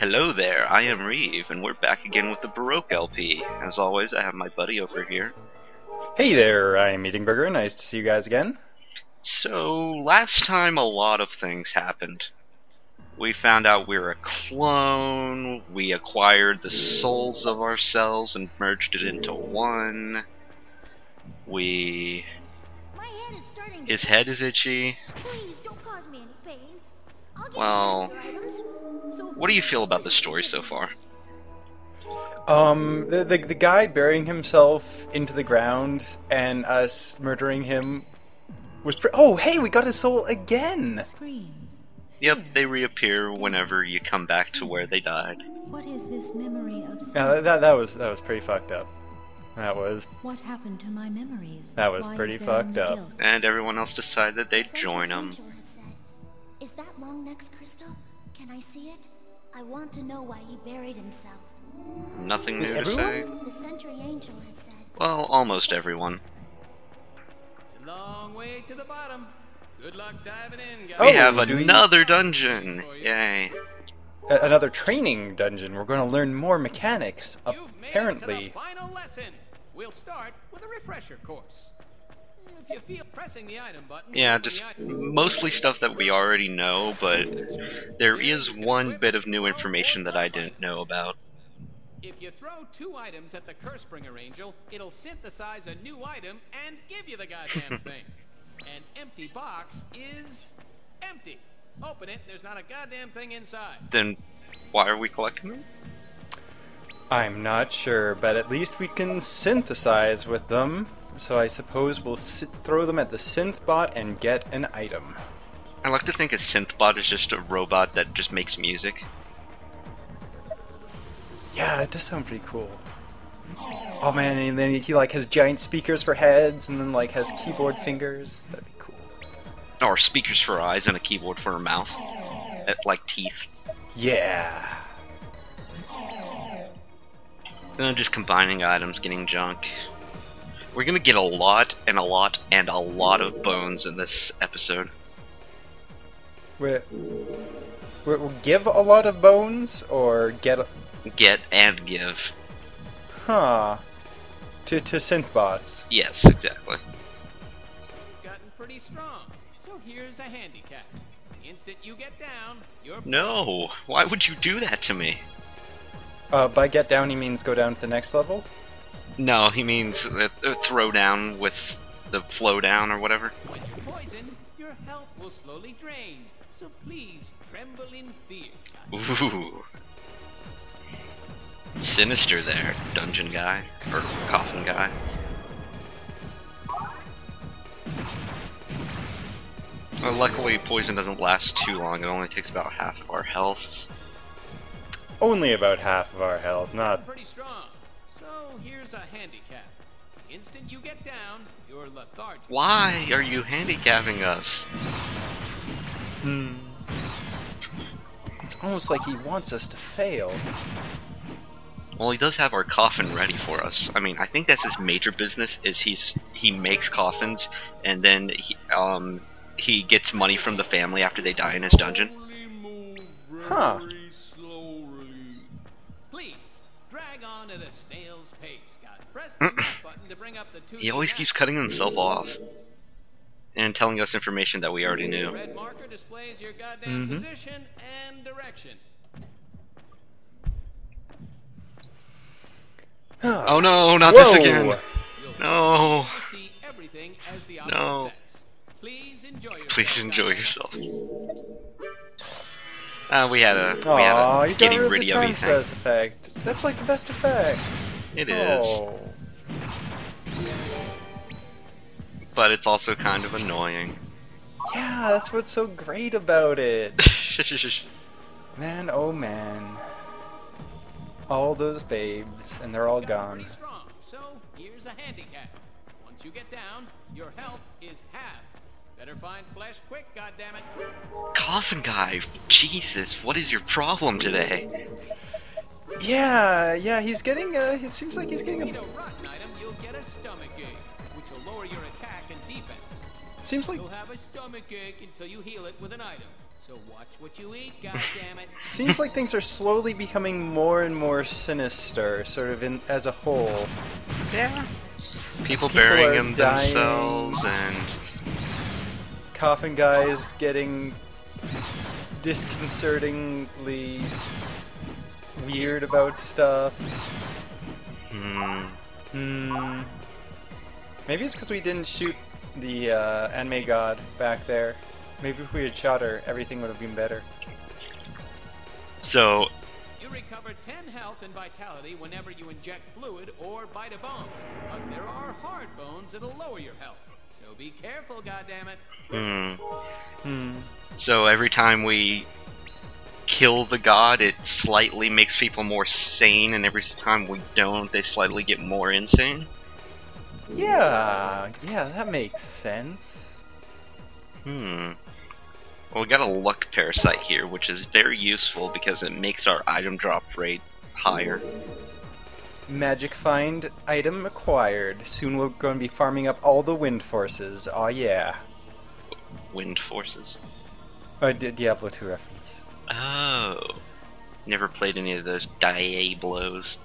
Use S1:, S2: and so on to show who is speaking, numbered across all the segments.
S1: Hello there, I am Reeve, and we're back again with the Baroque LP. As always, I have my buddy over here.
S2: Hey there, I'm Eating Burger. Nice to see you guys again.
S1: So, last time a lot of things happened. We found out we were a clone, we acquired the souls of ourselves and merged it into one. His head is itchy.
S3: Please don't cause me any pain. I'll give
S1: Well,
S3: you items. So
S1: what do you feel about the story so far?
S2: The guy burying himself into the ground and us murdering him was oh, hey, we got his soul again!
S3: screams.
S1: Yep, they reappear whenever you come back to where they died.
S3: What is this memory of?
S2: Yeah, that was pretty fucked up.
S3: What happened to my memories?
S2: That was
S3: Why
S2: pretty
S3: is there
S2: fucked
S3: only
S2: up.
S3: guilt?
S1: And everyone else decided they'd
S4: Central
S1: join them.
S4: Angel had said, "Is that long neck's crystal? Can I see it? I want to know why he buried himself."
S1: Nothing
S2: Is
S1: new to say.
S2: everyone?
S4: The Century Angel had said.
S1: Well, almost everyone.
S5: It's a long way to the bottom. Good luck diving in, guys.
S2: Oh,
S1: We have
S2: do we-
S1: another dungeon! Yay.
S2: Another training dungeon. We're going to learn more mechanics,
S5: You've made it to the
S2: apparently.
S5: final lesson. We'll start with a refresher course. If you feel pressing the item button,
S1: Yeah,
S5: when
S1: just
S5: the item-
S1: mostly stuff that we already know, but there is one bit of new information that I didn't know about.
S5: If you throw 2 items at the Cursebringer Angel, it'll synthesize a new item and give you the goddamn thing. An empty box is empty. Open it, there's not a goddamn thing inside.
S1: Then why are we collecting them?
S2: I'm not sure, but at least we can synthesize with them. So I suppose we'll throw them at the synth bot and get an item.
S1: I like to think a synthbot is just a robot that just makes music.
S2: Yeah, it does sound pretty cool. Oh man, and then he like has giant speakers for heads, and then like has keyboard fingers. That'd be cool.
S1: Or speakers for eyes and a keyboard for a mouth. Like teeth.
S2: Yeah.
S1: And just combining items, getting junk. We're gonna get a lot and a lot and a lot of bones in this episode.
S2: We'll give a lot of bones, or get
S1: Get and give.
S2: huh to synth bots.
S1: Yes, exactly.
S5: Gotten pretty strong. So here's a handicap. The instant you get down, you're
S1: No! Why would you do that to me?
S2: By get down he means go down to the next level.
S1: No, he means throw down with the flow down or whatever.
S5: When you poison, your health will slowly drain. So please tremble in fear.
S1: Ooh. Sinister there, dungeon guy. Or coffin guy. Well, luckily, poison doesn't last too long. It only takes about half of our health.
S2: Only about half of our health, not.
S5: Pretty strong. So here's a handicap. The instant you get down, you're lethargic.
S1: Why are you handicapping us?
S2: It's almost like he wants us to fail.
S1: Well, he does have our coffin ready for us. I mean, I think that's his major business. Is he makes coffins, and then he gets money from the family after they die in his dungeon.
S2: Huh.
S5: Please drag on at a snail's pace. Press the left button to bring up the 2.
S1: He always keeps cutting himself off and telling us information that we already knew.
S5: Red marker displays your goddamn position and direction.
S1: Oh no, not this
S2: Whoa.
S1: again!
S5: You'll
S1: No!
S5: see everything as the opposite
S1: No.
S5: sex. Please enjoy yourself.
S1: Please enjoy
S5: guys.
S1: yourself. We had a
S2: Aw, you got
S1: getting
S2: rid of
S1: rid
S2: the
S1: of
S2: time
S1: everything.
S2: stress effect. That's like the best effect.
S1: It is,
S2: Oh.
S1: but it's also kind of annoying.
S2: Yeah, that's what's so great about it. Man, oh man. All those babes, and they're all
S5: Got
S2: gone.
S5: pretty strong. So here's a handicap. Once you get down, your health is half. Better find flesh quick, goddammit.
S1: Coffin guy, Jesus, what is your problem today?
S2: Yeah, he's getting, it seems like he's getting
S5: Eat
S2: a...
S5: a rotten item, you'll get a stomach ache, which will lower your attack and defense.
S2: Seems like...
S5: You'll have a stomach ache until you heal it with an item. So watch what you eat, goddammit.
S2: Seems like things are slowly becoming more and more sinister, sort of as a whole.
S1: Yeah. People
S2: are
S1: burying
S2: dying.
S1: themselves and
S2: Coffin guys getting disconcertingly weird about stuff. Maybe it's because we didn't shoot the anime god back there. Maybe if we had shot her, everything would have been better.
S1: so
S5: You recover 10 health and vitality whenever you inject fluid or bite a bone. But there are hard bones that'll lower your health. So be careful, goddammit.
S1: So every time we kill the god, it slightly makes people more sane, and every time we don't, they slightly get more insane.
S2: Yeah, that makes sense.
S1: Well, we got a luck parasite here, which is very useful because it makes our item drop rate higher.
S2: Magic find item acquired. Soon we're going to be farming up all the wind forces. Aw yeah.
S1: Wind forces.
S2: Diablo 2 reference.
S1: Oh. Never played any of those Diablos.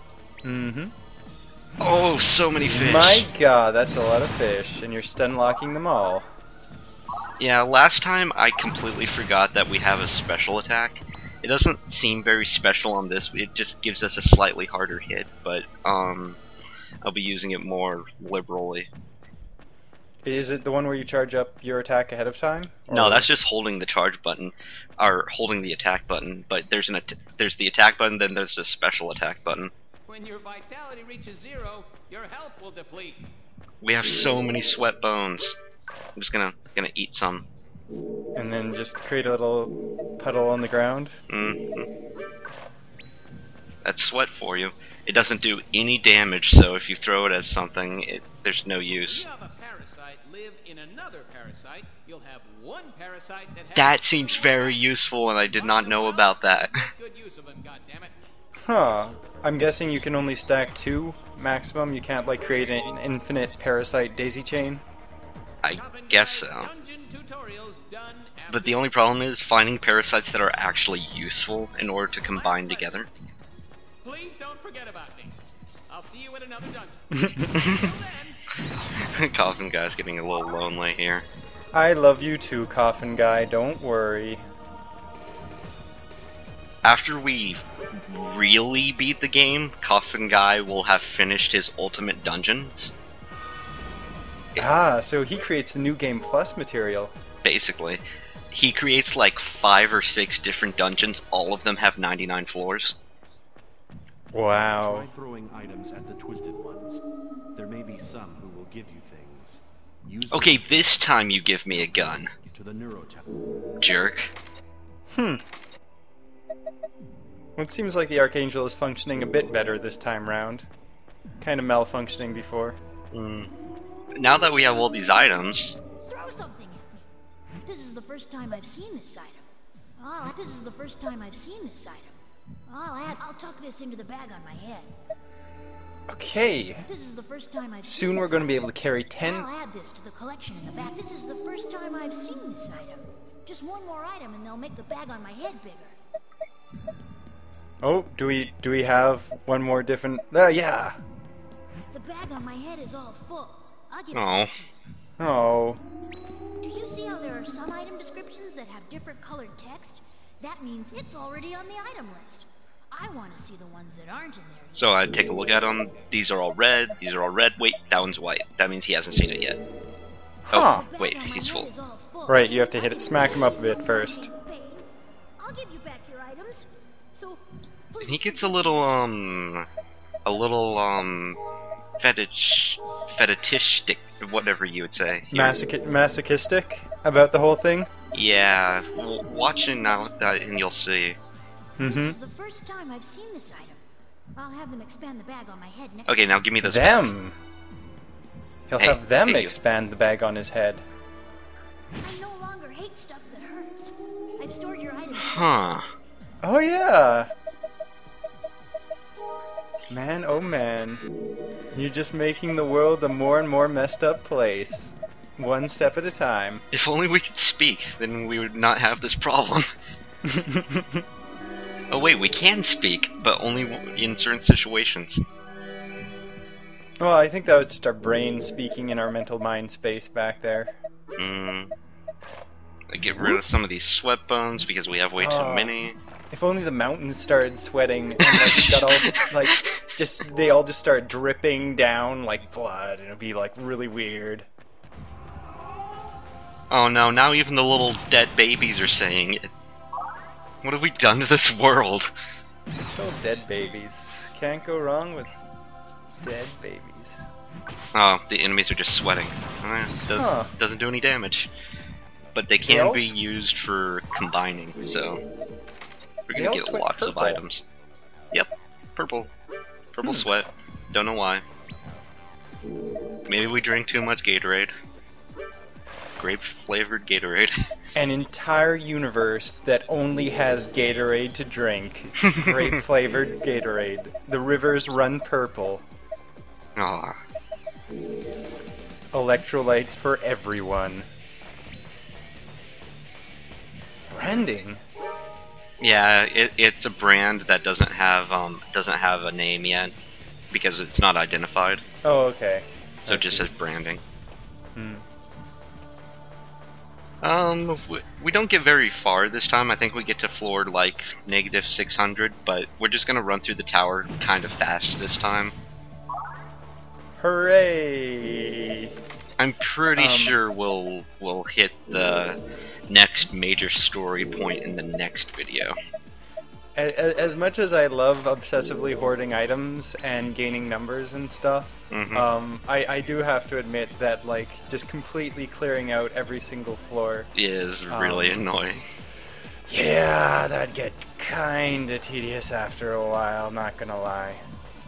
S1: Oh, so many fish.
S2: My god, that's a lot of fish, and you're stun locking them all.
S1: Yeah, last time I completely forgot that we have a special attack. It doesn't seem very special on this, it just gives us a slightly harder hit, but I'll be using it more liberally.
S2: Is it the one where you charge up your attack ahead of time?
S1: No, that's just holding the charge button, or holding the attack button, but there's there's the attack button, then there's a special attack button.
S5: When your vitality reaches 0, your health will deplete.
S1: We have so many sweat bones. I'm just gonna eat some.
S2: And then just create a little puddle on the ground?
S1: That's sweat for you. It doesn't do any damage, so if you throw it as something, there's no
S5: If
S1: use.
S5: you have a parasite live in another parasite, you'll have one parasite that has...
S1: That seems very useful, and I did not know about that.
S5: Good use of him, goddammit.
S2: Huh. I'm guessing you can only stack 2 maximum? You can't, like, create an infinite parasite daisy chain?
S1: I guess so.
S5: Dungeon tutorials done after
S1: But the only problem is finding parasites that are actually useful in order to combine together.
S5: Please don't forget about me. I'll see you at another dungeon. Until then,
S1: Coffin guy's getting a little lonely here.
S2: I love you too, Coffin Guy, don't worry.
S1: After we really beat the game, Coffin Guy will have finished his ultimate dungeons.
S2: Ah, so he creates the New Game Plus material.
S1: Basically. He creates like 5 or 6 different dungeons, all of them have 99 floors.
S2: Wow.
S6: Try throwing items at the twisted ones. There may be some who will give you things. Use
S1: Okay, this time you give me a gun,
S6: to the neurotemple.
S1: jerk.
S2: Well, it seems like the Archangel is functioning a bit better this time round. Kind of malfunctioning before.
S1: Now that we have all these items,
S4: Throw something at me. This is the first time I've seen this item. This is the first time I've seen this item. I'll tuck this into the bag on my head.
S2: Okay.
S4: This is the first time I've
S2: Soon
S4: seen
S2: we're
S4: this
S2: going to be
S4: item.
S2: able to carry 10...
S4: I'll add this to the collection in the back. This is the first time I've seen this item. Just one more item and they'll make the bag on my head bigger.
S2: Oh, do we have one more different... yeah!
S4: The bag on my head is all full. I'll give it
S1: oh,
S4: back to you.
S2: Oh.
S4: Do you see how there are some item descriptions that have different colored text? That means it's already on the item list. I want to see the ones that aren't in there.
S1: so I take a look at them. These are all red, these are all red. Wait, that one's white. That means he hasn't seen it yet.
S2: Huh.
S1: Oh, wait, he's full.
S2: Right, you have to hit it, smack him up a bit first.
S4: I'll give you back your items. So
S1: And he gets a little fetishistic, whatever you would say.
S2: Masochistic about the whole thing?
S1: Yeah, watch it now, and you'll see.
S4: This is the first time I've seen this item. I'll have them expand the bag on my head next
S1: Okay, now give me this.
S2: Them! He'll
S1: Hey,
S2: have them
S1: hey, you.
S2: expand the bag on his head.
S4: I no longer hate stuff that hurts. I've stored your items.
S1: Huh.
S2: Oh yeah! Man, oh man. You're just making the world a more and more messed up place. One step at a time.
S1: If only we could speak, then we would not have this problem. Oh wait, we can speak, but only in certain situations.
S2: Well, I think that was just our brain speaking in our mental mind space back there.
S1: Get rid of some of these sweat bones because we have way too many.
S2: If only the mountains started sweating and like we got all like they all just start dripping down like blood, and it'd be like really weird.
S1: Oh no, now even the little dead babies are saying it. What have we done to this world?
S2: Little dead babies. Can't go wrong with dead babies.
S1: Oh, the enemies are just sweating. Doesn't do any damage. But they can be used for combining, so we're gonna get lots of items. Yep, purple. Purple sweat. Don't know why. Maybe we drink too much Gatorade. Grape-flavored Gatorade.
S2: An entire universe that only has Gatorade to drink. Grape-flavored Gatorade. The rivers run purple.
S1: Aw.
S2: Electrolytes for everyone. Branding?
S1: Yeah, it's a brand that doesn't have a name yet because it's not identified.
S2: Oh, okay.
S1: So it just says branding.
S2: Hmm.
S1: We don't get very far this time. I think we get to floor like -600, but we're just gonna run through the tower kind of fast this time.
S2: Hooray!
S1: I'm pretty sure we'll hit the next major story point in the next video.
S2: As much as I love obsessively hoarding items and gaining numbers and stuff, I do have to admit that like just completely clearing out every single floor
S1: is really annoying.
S2: Yeah, that'd get kinda tedious after a while, not gonna lie.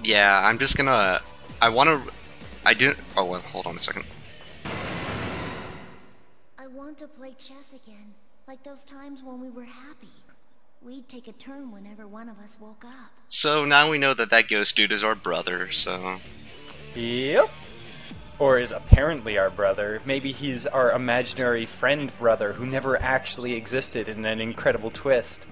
S1: Yeah, I'm just gonna... oh well, hold on a second.
S4: I want to play chess again, like those times when we were happy. We'd take a turn whenever one of us woke up.
S1: So now we know that ghost dude is our brother, so...
S2: Yep. Or is apparently our brother. Maybe he's our imaginary friend brother who never actually existed in an incredible twist.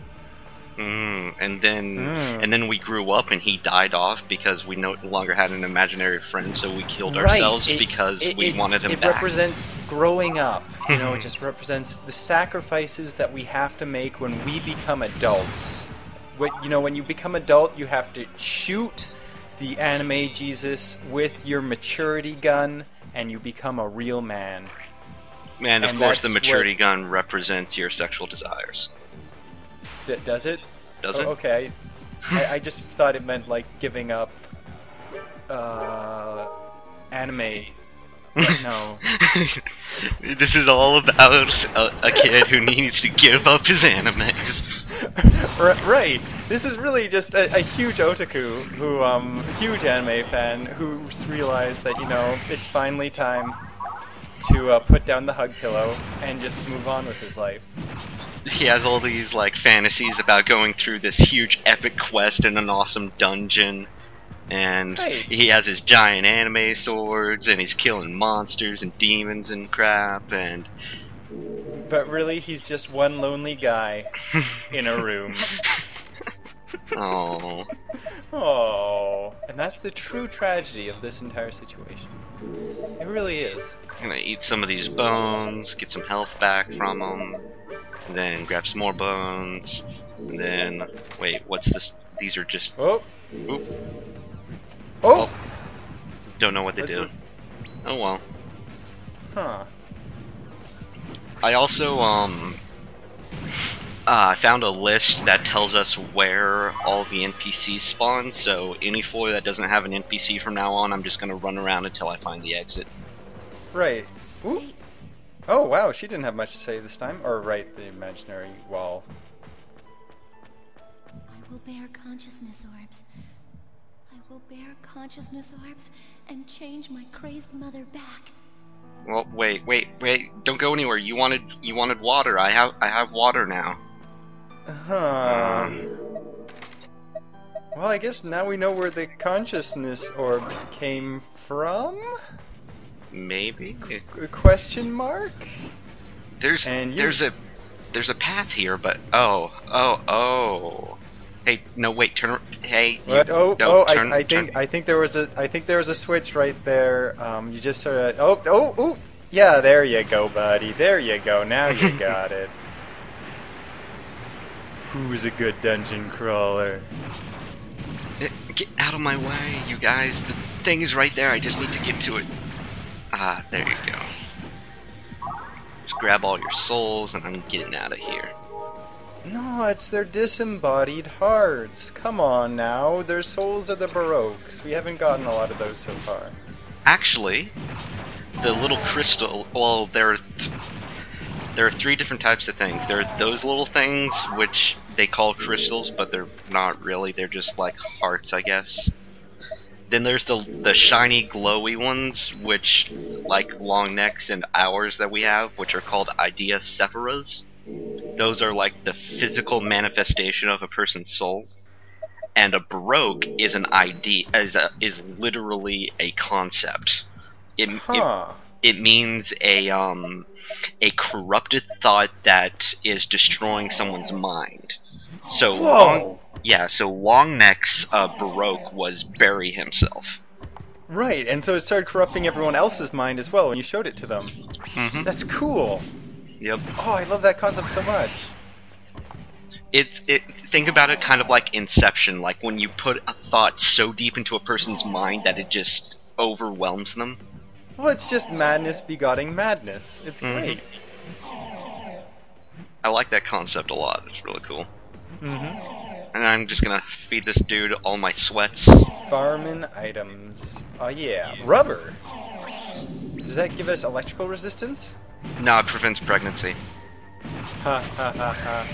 S1: And then we grew up and he died off because we no longer had an imaginary friend, so we killed ourselves because we wanted him back.
S2: It represents growing up. You know, it just represents the sacrifices that we have to make when we become adults. When you become adult, you have to shoot the anime Jesus with your maturity gun, and you become a real man.
S1: And of course the maturity gun represents your sexual desires.
S2: Does it?
S1: Does it?
S2: Okay. I just thought it meant like giving up anime. But no.
S1: This is all about a kid who needs to give up his animes.
S2: Right. This is really just a huge otaku who, huge anime fan who's realized that, it's finally time to put down the hug pillow and just move on with his life.
S1: He has all these like fantasies about going through this huge epic quest in an awesome dungeon, and he has his giant anime swords, and he's killing monsters and demons and crap, and...
S2: But really, he's just one lonely guy in a room.
S1: Oh.
S2: Oh. And that's the true tragedy of this entire situation. It really is.
S1: I'm gonna eat some of these bones, get some health back from them, and then grab some more bones, and then... Wait, what's this? These are just...
S2: Oh!
S1: Oop.
S2: Oh!
S1: Don't know what they do. Oh well.
S2: Huh.
S1: I also, I found a list that tells us where all the NPCs spawn, so any floor that doesn't have an NPC from now on, I'm just gonna run around until I find the exit.
S2: Right. Ooh. Oh, wow, she didn't have much to say this time. Or, right, the imaginary wall.
S4: I will bear consciousness orbs. I will bear consciousness orbs and change my crazed mother back.
S1: Well, wait, don't go anywhere. You wanted water. I have water now.
S2: Huh. Well, I guess now we know where the consciousness orbs came from?
S1: maybe.
S2: Question mark?
S1: There's a path here, but oh. Hey, no, wait, turn. Hey,
S2: What?
S1: no, turn.
S2: I think there was a switch right there. You just sort of oh, yeah, there you go, buddy. There you go. Now you got it. Who's a good dungeon crawler?
S1: Get out of my way, you guys. The thing is right there. I just need to get to it. Ah, there you go. Just grab all your souls, and I'm getting out of here.
S2: No, it's their disembodied hearts. Come on now. Their souls are the Baroques. We haven't gotten a lot of those so far.
S1: Actually, the little crystal. Well, there are 3 different types of things. There are those little things which they call crystals, but they're not really. They're just like hearts, I guess. Then there's the shiny, glowy ones, which like long necks and ours that we have, which are called idea sephiras. Those are like the physical manifestation of a person's soul. And a Baroque is an idea, is literally a concept. It means a corrupted thought that is destroying someone's mind. So long neck's Baroque was bury himself.
S2: Right, and so it started corrupting everyone else's mind as well when you showed it to them.
S1: Mm-hmm.
S2: That's cool.
S1: Yep.
S2: Oh, I love that concept so much.
S1: Think about it kind of like Inception, like when you put a thought so deep into a person's mind that it just overwhelms them.
S2: Well, it's just madness begetting madness. It's great.
S1: I like that concept a lot. It's really cool.
S2: Mm-hmm.
S1: And I'm just gonna feed this dude all my sweats.
S2: Farming items. Oh yeah, rubber. Does that give us electrical resistance?
S1: No, it prevents pregnancy.
S2: Ha ha ha ha.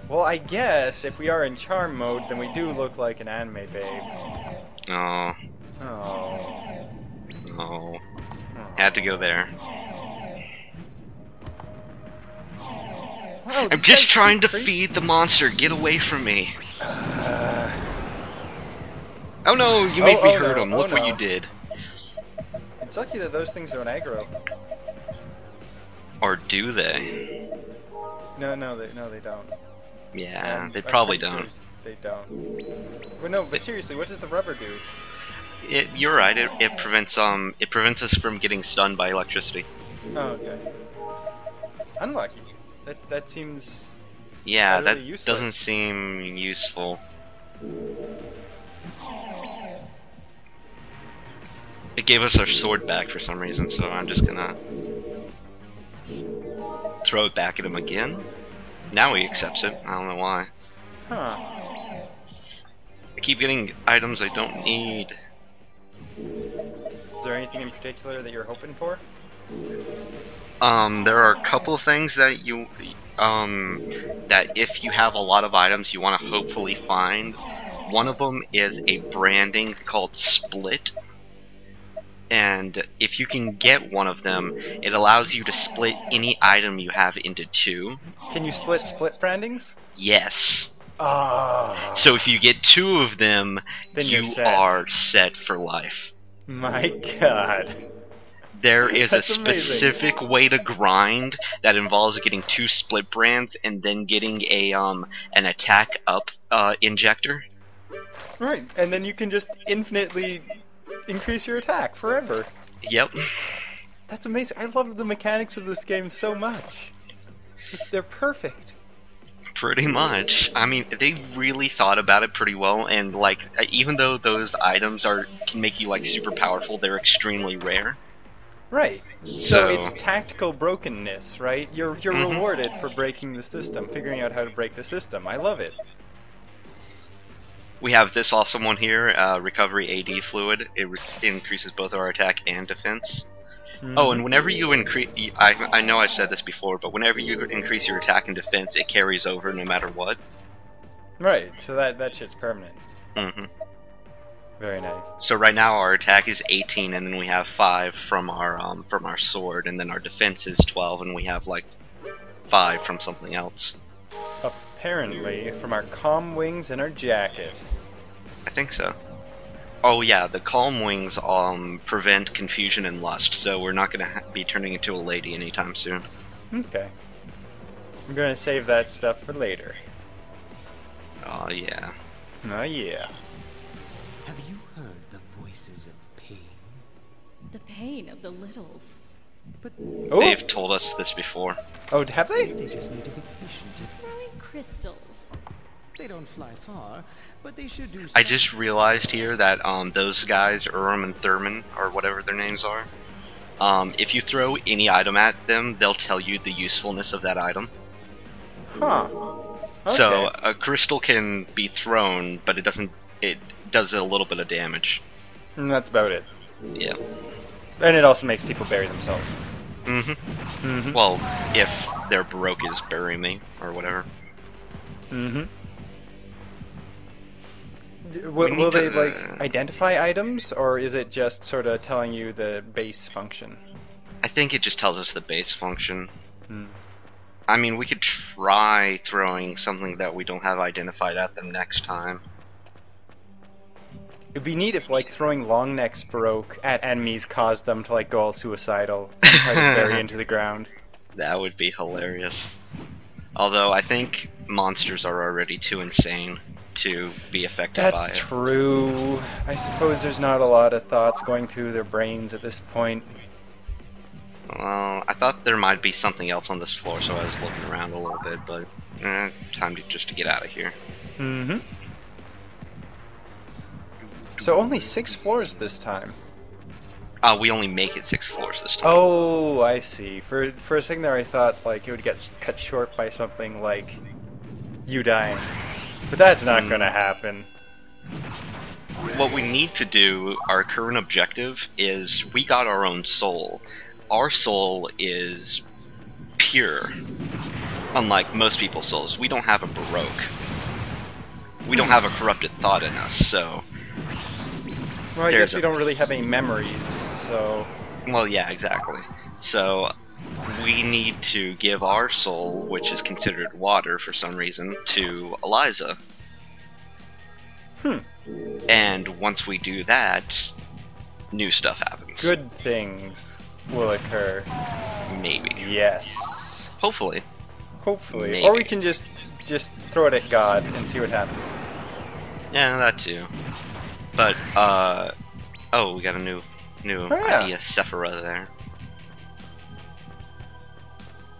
S2: Well, I guess if we are in charm mode, then we do look like an anime babe.
S1: Oh.
S2: Oh.
S1: Oh. Had to go there.
S2: Wow,
S1: I'm just trying to feed the monster. Get away from me. Oh no, you made me hurt him. Look what you did.
S2: It's lucky that those things don't aggro.
S1: Or do they?
S2: No, they don't.
S1: Yeah, they probably don't.
S2: They don't. Well, no, but seriously, what does the rubber do?
S1: You're right. It prevents us from getting stunned by electricity.
S2: Oh, okay. Unlucky. That seems.
S1: Yeah, that
S2: useless.
S1: doesn't seem useful. It gave us our sword back for some reason, so I'm just gonna throw it back at him again. Now he accepts it. I don't know why.
S2: Huh.
S1: I keep getting items I don't need.
S2: Is there anything in particular that you're hoping for?
S1: There are a couple of things that you, that if you have a lot of items you want to hopefully find. One of them is a branding called Split. And if you can get one of them, it allows you to split any item you have into 2.
S2: Can you split brandings?
S1: Yes.
S2: Ah.
S1: So if you get 2 of them,
S2: then
S1: you are set for life.
S2: My god.
S1: There is
S2: That's
S1: a specific way to grind that involves getting 2 split brands and then getting a an attack up injector.
S2: Right, and then you can just infinitely increase your attack forever.
S1: Yep.
S2: That's amazing. I love the mechanics of this game so much. They're perfect.
S1: Pretty much. I mean, they really thought about it pretty well, and like, even though those items can make you like super powerful, they're extremely rare.
S2: Right. So it's tactical brokenness, right? You're rewarded for breaking the system, figuring out how to break the system. I love it.
S1: We have this awesome one here, Recovery AD Fluid. It increases both our attack and defense. Oh, and whenever you increase... I know I've said this before, but whenever you increase your attack and defense, it carries over no matter what.
S2: Right, so that shit's permanent.
S1: Mm-hmm.
S2: Very nice.
S1: So right now our attack is 18, and then we have 5 from our sword, and then our defense is 12, and we have like 5 from something else.
S2: Apparently, from our comm wings and our jacket.
S1: I think so. Oh yeah, the calm wings prevent confusion and lust, so we're not gonna be turning into a lady anytime soon.
S2: Okay. I'm gonna save that stuff for later.
S1: Oh yeah.
S2: Oh yeah.
S6: Have you heard the voices of pain?
S3: The pain of the littles.
S6: But
S2: Oh!
S1: They've told us this before.
S2: Oh, have they?
S6: they just need to be patient.
S3: Throwing crystals.
S6: They don't fly far, but they should do.
S1: I just realized here that those guys, Urim and Thurman, or whatever their names are, if you throw any item at them, they'll tell you the usefulness of that item.
S2: Huh. Okay.
S1: So a crystal can be thrown, but it doesn't. It does a little bit of damage.
S2: And that's about it.
S1: Yeah.
S2: And it also makes people bury themselves.
S1: Mm-hmm.
S2: Mm-hmm.
S1: Well, if their Baroque is bury me or whatever.
S2: Mm-hmm.
S1: We
S2: Will
S1: need
S2: they
S1: to-
S2: like identify items, or is it just sort of telling you the base function?
S1: I think it just tells us the base function.
S2: Hmm.
S1: I mean, we could try throwing something that we don't have identified at them next time.
S2: It'd be neat if like throwing long necks Baroque at enemies caused them to like go all suicidal and try to bury into the ground.
S1: That would be hilarious. Although I think monsters are already too insane to be affected by
S2: That's
S1: it.
S2: true. I suppose there's not a lot of thoughts going through their brains at this point.
S1: Well, I thought there might be something else on this floor, so I was looking around a little bit, but time to get out of here.
S2: Mm-hmm. So only 6 floors this time.
S1: We only make it 6 floors this time.
S2: Oh, I see. For a second there, I thought like it would get cut short by something like you dying, but that's not gonna happen.
S1: What we need to do, our current objective, is we got our own soul. Our soul is pure, unlike most people's souls. We don't have a Baroque. We don't have a corrupted thought in us, so...
S2: Well, I
S1: There's
S2: guess we
S1: a-
S2: don't really have any memories, so
S1: Well, yeah, exactly. So, we need to give our soul, which is considered water for some reason, to Eliza. And once we do that, new stuff happens.
S2: good things will occur.
S1: Maybe.
S2: Yes.
S1: Hopefully.
S2: Hopefully.
S1: Maybe.
S2: Or we can just throw it at God and see what happens.
S1: Yeah, that too. But, oh, we got a new
S2: yeah.
S1: idea, Sephira there.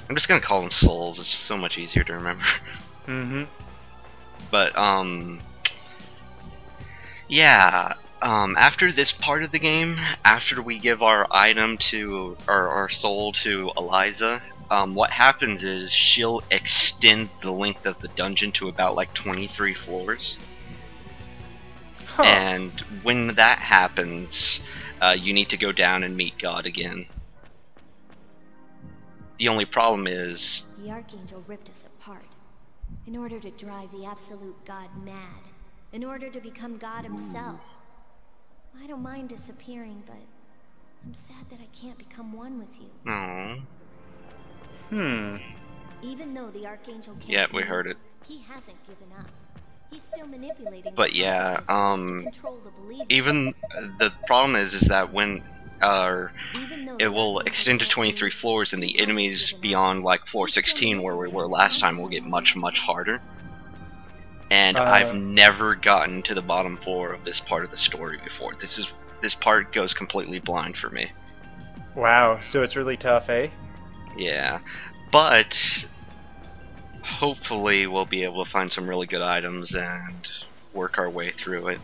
S1: I'm just gonna call them souls, it's just so much easier to remember.
S2: Mm-hmm.
S1: But, yeah, after this part of the game, after we give our item to, or our soul to Eliza, what happens is she'll extend the length of the dungeon to about like 23 floors.
S2: Huh.
S1: And when that happens, you need to go down and meet God again. The only problem is,
S4: The Archangel ripped us apart in order to drive the absolute God mad, in order to become God himself. I don't mind disappearing, but I'm sad that I can't become one with you.
S1: oh,
S4: Even though the Archangel can't
S1: yeah, we
S4: move,
S1: heard it.
S4: he hasn't given up. He's still manipulating
S1: But
S4: the
S1: yeah,
S4: consciousness to control the believers.
S1: even the problem is that when
S4: Even though
S1: it
S4: the
S1: will
S4: Archangel
S1: extend to
S4: can't
S1: 23
S4: move,
S1: floors, and the
S4: he hasn't
S1: enemies
S4: given up.
S1: beyond like floor 16, where we were last time, will get much harder. And I've never gotten to the bottom floor of this part of the story before. This part goes completely blind for me.
S2: Wow, so it's really tough, eh?
S1: Yeah, but hopefully we'll be able to find some really good items and work our way through it.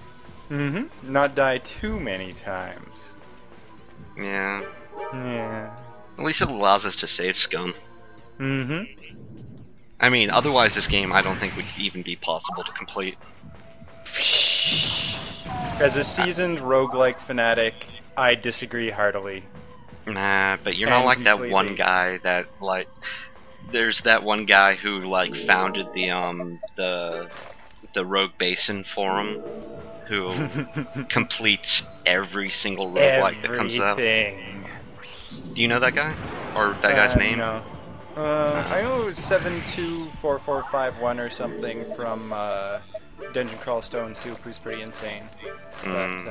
S2: Mm-hmm. Not die too many times.
S1: Yeah,
S2: Yeah.
S1: at least it allows us to save scum.
S2: Mm-hmm.
S1: I mean, otherwise this game I don't think would even be possible to complete.
S2: As a seasoned roguelike fanatic, I disagree heartily.
S1: Nah, but you're not
S2: And
S1: like that
S2: completely.
S1: one guy that like. There's that one guy who like founded the Rogue Basin forum, who completes every single roguelike that comes out.
S2: Everything.
S1: Do you know that guy? Or that guy's name?
S2: No. I know it was 724451 or something from Dungeon Crawl Stone Soup, who's pretty insane. But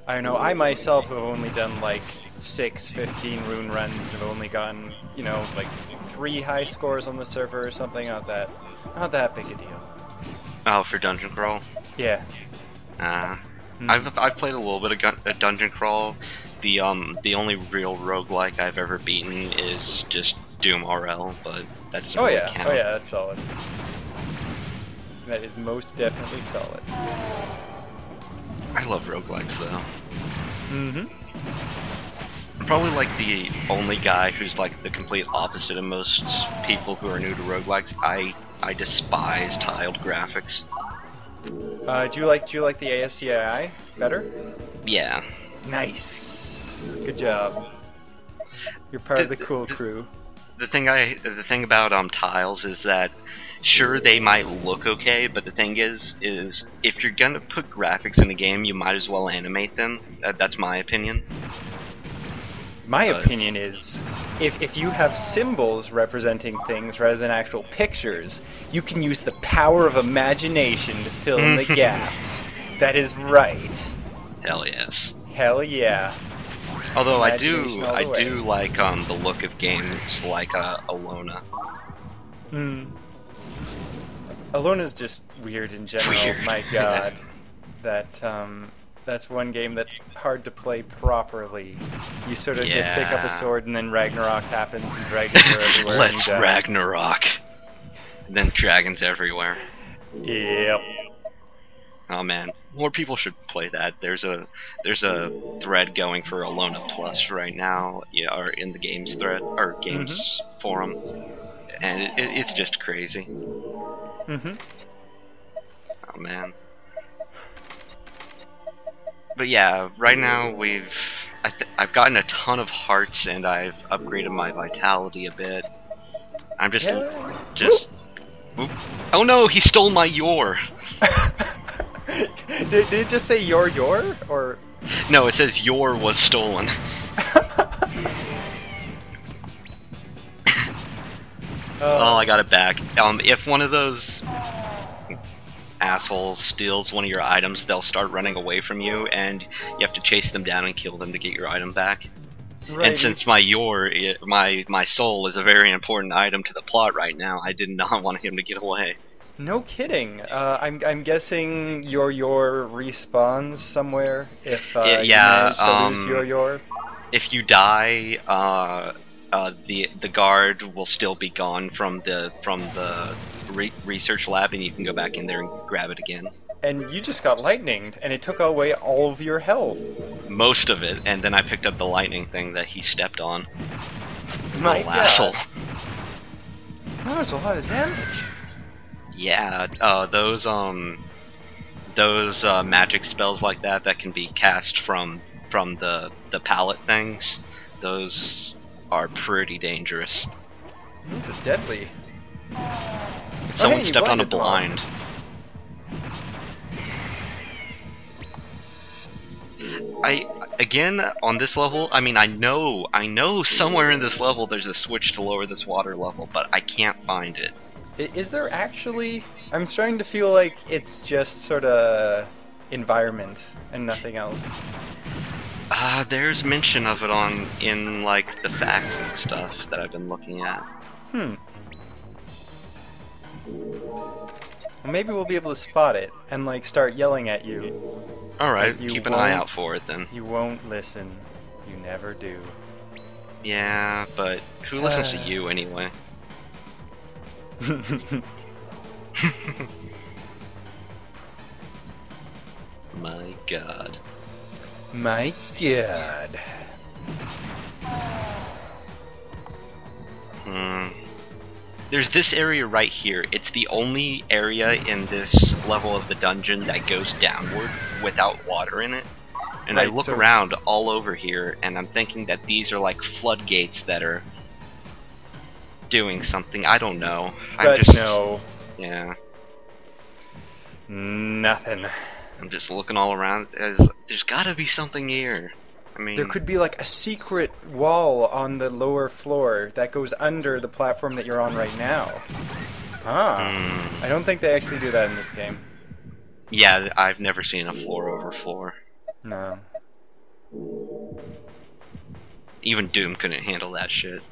S2: I don't know. I myself have only done like 15 rune runs, and have only gotten, you know, like 3 high scores on the server or something. Not that big a deal.
S1: Oh, for Dungeon Crawl?
S2: Yeah.
S1: I've played a little bit of Dungeon Crawl. The only real roguelike I've ever beaten is just Doom RL, but that doesn't really count.
S2: Oh yeah, that's solid. That is most definitely solid.
S1: I love roguelikes though.
S2: Mm-hmm.
S1: I'm probably like the only guy who's like the complete opposite of most people who are new to roguelikes. I despise tiled graphics.
S2: Do you like the ASCII better?
S1: Yeah.
S2: Nice. Good job. You're part of the cool crew.
S1: The thing about tiles is that sure they might look okay, but the thing is if you're gonna put graphics in a game, you might as well animate them. That's my opinion.
S2: My opinion is, if you have symbols representing things rather than actual pictures, you can use the power of imagination to fill in the gaps. That is right.
S1: Hell yes.
S2: Hell yeah.
S1: Although I do like the look of games like Alona.
S2: Alona's just weird in general.
S1: Weird.
S2: My god. That's one game that's hard to play properly. You sort of just pick up a sword and then Ragnarok happens and dragons are everywhere.
S1: Let's Ragnarok. And then dragons everywhere.
S2: Yep.
S1: Oh man, more people should play that. There's a thread going for Alona Plus right now, or in the games thread or games forum, and it's just crazy. Oh man. But yeah, right now I've gotten a ton of hearts and I've upgraded my vitality a bit. I'm just Oop. Oh no, he stole my Yor.
S2: Did it just say your or?
S1: No, it says Yor was stolen. Oh, I got it back. If one of those assholes steals one of your items, they'll start running away from you, and you have to chase them down and kill them to get your item back. Right. And since my Yor, my soul is a very important item to the plot right now, I did not want him to get away.
S2: No kidding. I'm guessing your respawns somewhere if you manage to lose your.
S1: If you die, the guard will still be gone from the research lab, and you can go back in there and grab it again.
S2: And you just got lightninged, and it took away all of your health.
S1: Most of it, and then I picked up the lightning thing that he stepped on.
S2: My
S1: God. Asshole.
S2: That was a lot of damage.
S1: Yeah, those magic spells like that can be cast from the pallet things. Those are pretty dangerous.
S2: Those are deadly.
S1: Someone stepped on a blind. Again, on this level, I mean, I know somewhere in this level there's a switch to lower this water level, but I can't find it.
S2: Is there actually? I'm starting to feel like it's just sort of environment and nothing else.
S1: There's mention of it in like the facts and stuff that I've been looking at.
S2: Well, maybe we'll be able to spot it and like start yelling at you.
S1: Alright, keep an eye out for it then.
S2: You won't listen. You never do.
S1: Yeah, but who listens to you anyway? My god.
S2: My god.
S1: There's this area right here. It's the only area in this level of the dungeon that goes downward without water in it. And right, I look around all over here, and I'm thinking that these are like floodgates that are doing something. I don't know.
S2: No.
S1: Yeah.
S2: Nothing.
S1: I'm just looking all around. There's gotta be something here. I mean,
S2: there could be like a secret wall on the lower floor that goes under the platform that you're on right now. I don't think they actually do that in this game.
S1: Yeah, I've never seen a floor over floor.
S2: No.
S1: Even Doom couldn't handle that shit.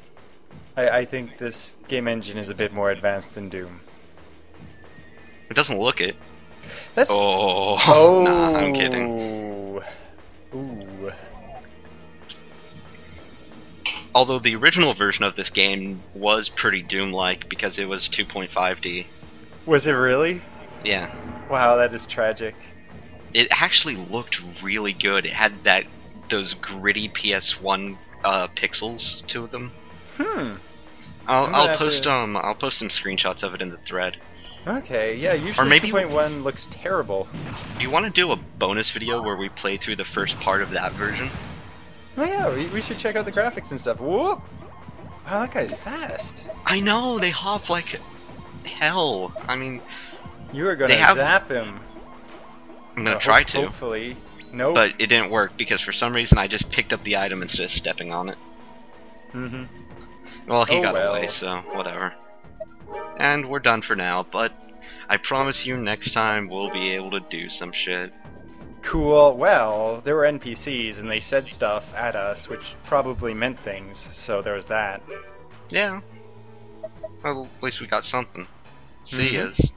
S2: I think this game engine is a bit more advanced than Doom.
S1: It doesn't look it.
S2: That's...
S1: Oh,
S2: Oh.
S1: nah, I'm kidding.
S2: Ooh.
S1: Although the original version of this game was pretty Doom-like because it was 2.5D.
S2: Was it really?
S1: Yeah.
S2: Wow, that is tragic.
S1: It actually looked really good. It had those gritty PS1 pixels to them. I'll post some screenshots of it in the thread.
S2: Okay, yeah, usually
S1: maybe
S2: 2.1 looks terrible.
S1: Do you want to do a bonus video where we play through the first part of that version?
S2: Oh yeah, we should check out the graphics and stuff. Whoop! Wow, that guy's fast.
S1: I know, they hop like hell. I mean,
S2: You are gonna zap him.
S1: I'm gonna try to.
S2: Hopefully. Nope.
S1: But it didn't work because for some reason I just picked up the item instead of stepping on it.
S2: Mm-hmm.
S1: Well, he
S2: Oh,
S1: got
S2: well.
S1: away, so whatever. And we're done for now, but I promise you next time we'll be able to do some shit.
S2: Cool. Well, there were NPCs and they said stuff at us, which probably meant things, so there was that.
S1: Yeah. Well, at least we got something. See
S2: Mhm.
S1: yas.